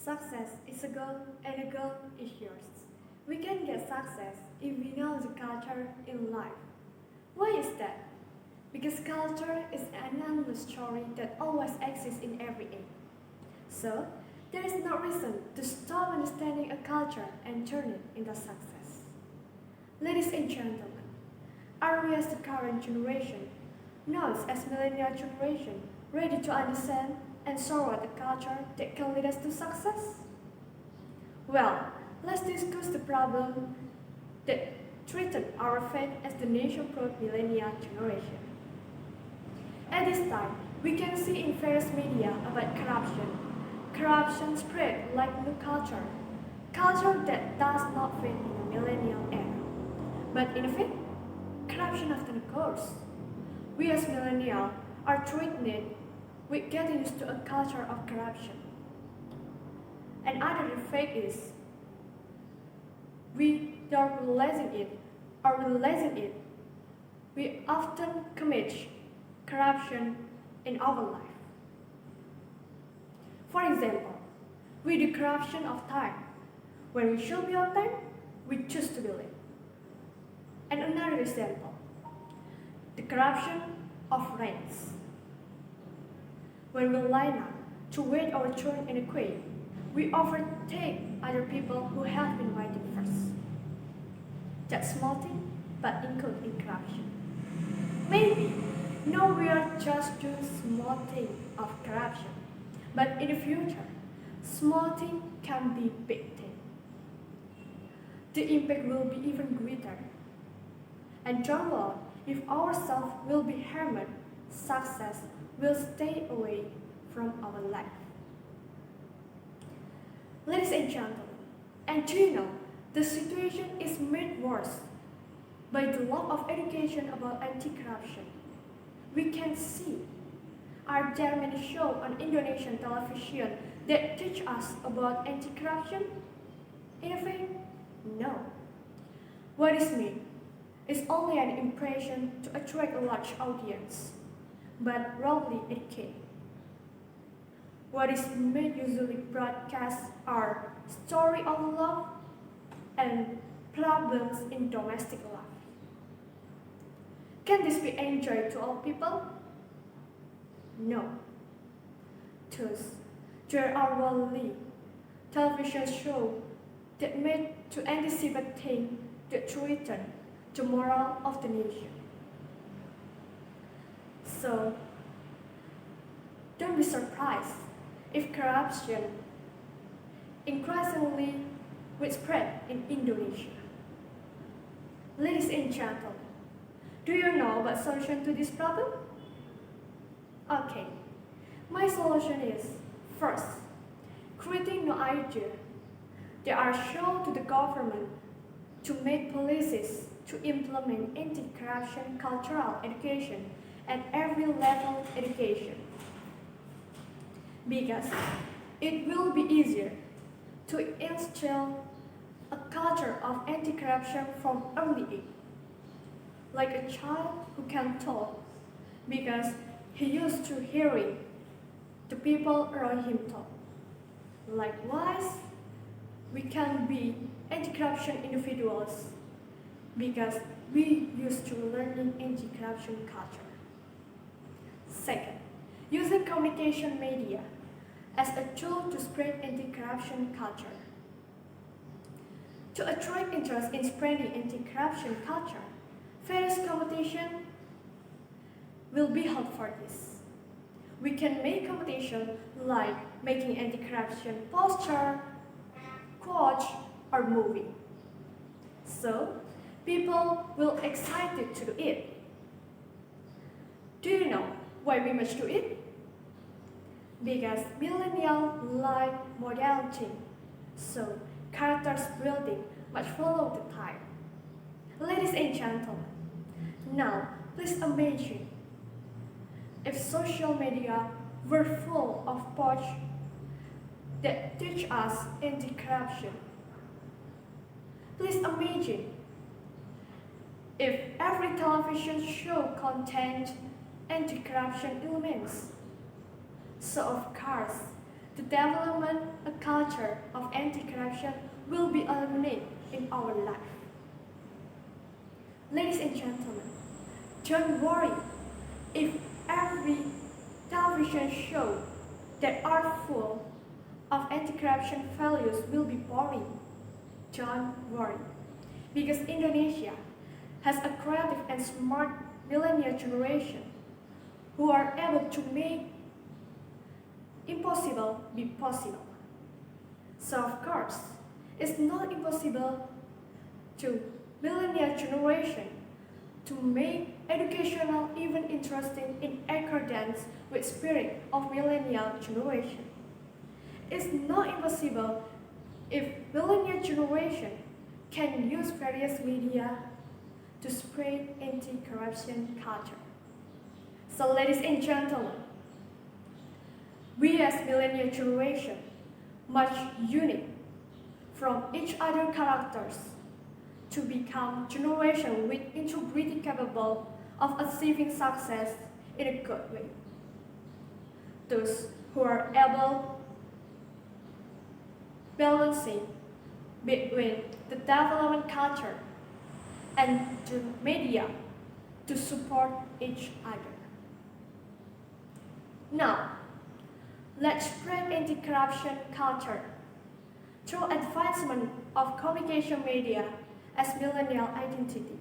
Success is a goal and a goal is yours. We can get success if we know the culture in life. Why is that? Because culture is an endless story that always exists in every age. So, there is no reason to stop understanding a culture and turn it into success. Ladies and gentlemen, are we as the current generation, known as millennial generation, ready to understand and forward the culture that can lead us to success? Well, let's discuss the problem that threatened our fate as the nation-proud millennial generation. At this time, we can see in various media about corruption. Corruption spread like new culture that does not fit in the millennial era. But in fact, corruption often occurs. We as millennials are threatened with getting used to a culture of corruption. Another effect is we don't realizing it, we often commit corruption in our life. For example, with the corruption of time. When we should be on time, we choose to be late. And another example, the corruption of ranks. When we line up to wait our turn in a queue, we overtake other people who have been waiting first. That's small thing, but include in corruption. Maybe, no, we are just doing small thing of corruption, but in the future, small thing can be big thing. The impact will be even greater. And don't worry, if ourselves will be harmed, success will stay away from our life. Ladies and gentlemen, and do you know, the situation is made worse by the lack of education about anti-corruption. We can see, are there many shows on Indonesian television that teach us about anti-corruption? In fact, no. What is made is only an impression to attract a large audience, but wrongly educated. What is made usually broadcast are stories of love and problems in domestic life. Can this be enjoyed to all people? No. Thus, there are only television shows that made to anticipate things that threaten the moral of the nation. So, don't be surprised if corruption increasingly will spread in Indonesia. Ladies and gentlemen, do you know about solution to this problem? Okay, my solution is, first, creating new ideas that are shown to the government to make policies to implement anti-corruption cultural education at every level education. Because it will be easier to instill a culture of anti-corruption from early age. Like a child who can talk because he used to hearing the people around him talk. Likewise, we can be anti-corruption individuals because we used to learning anti-corruption culture. Second, using communication media as a tool to spread anti-corruption culture. To attract interest in spreading anti-corruption culture, various competition will be held for this. We can make competition like making anti-corruption poster, quote, or movie. So, people will excited to do it. Do you know why we must do it? Because millennials like modernity, so characters building must follow the time. Ladies and gentlemen, now please imagine if social media were full of posts that teach us anti-corruption. Please imagine if every television show contained anti-corruption elements. So of course, the development a culture of anti-corruption will be eliminated in our life. Ladies and gentlemen, don't worry if every television show that are full of anti-corruption values will be boring. Don't worry, because Indonesia has a creative and smart millennial generation who are able to make impossible be possible. So of course, it's not impossible to millennial generation to make educational even interesting in accordance with spirit of millennial generation. It's not impossible if millennial generation can use various media to spread anti-corruption culture. So ladies and gentlemen, we as millennial generation much unique from each other characters to become generation with integrity capable of achieving success in a good way. Those who are able balancing between the development culture and the media to support each other. Now, let's spread anti-corruption culture through advancement of communication media as millennial identity.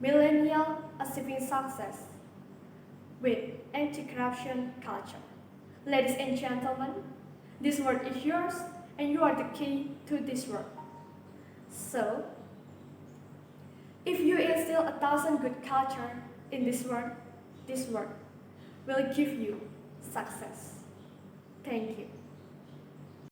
Millennial achieving success with anti-corruption culture. Ladies and gentlemen, this world is yours and you are the key to this world. So, if you instill 1,000 good culture in this world will give you success. Thank you.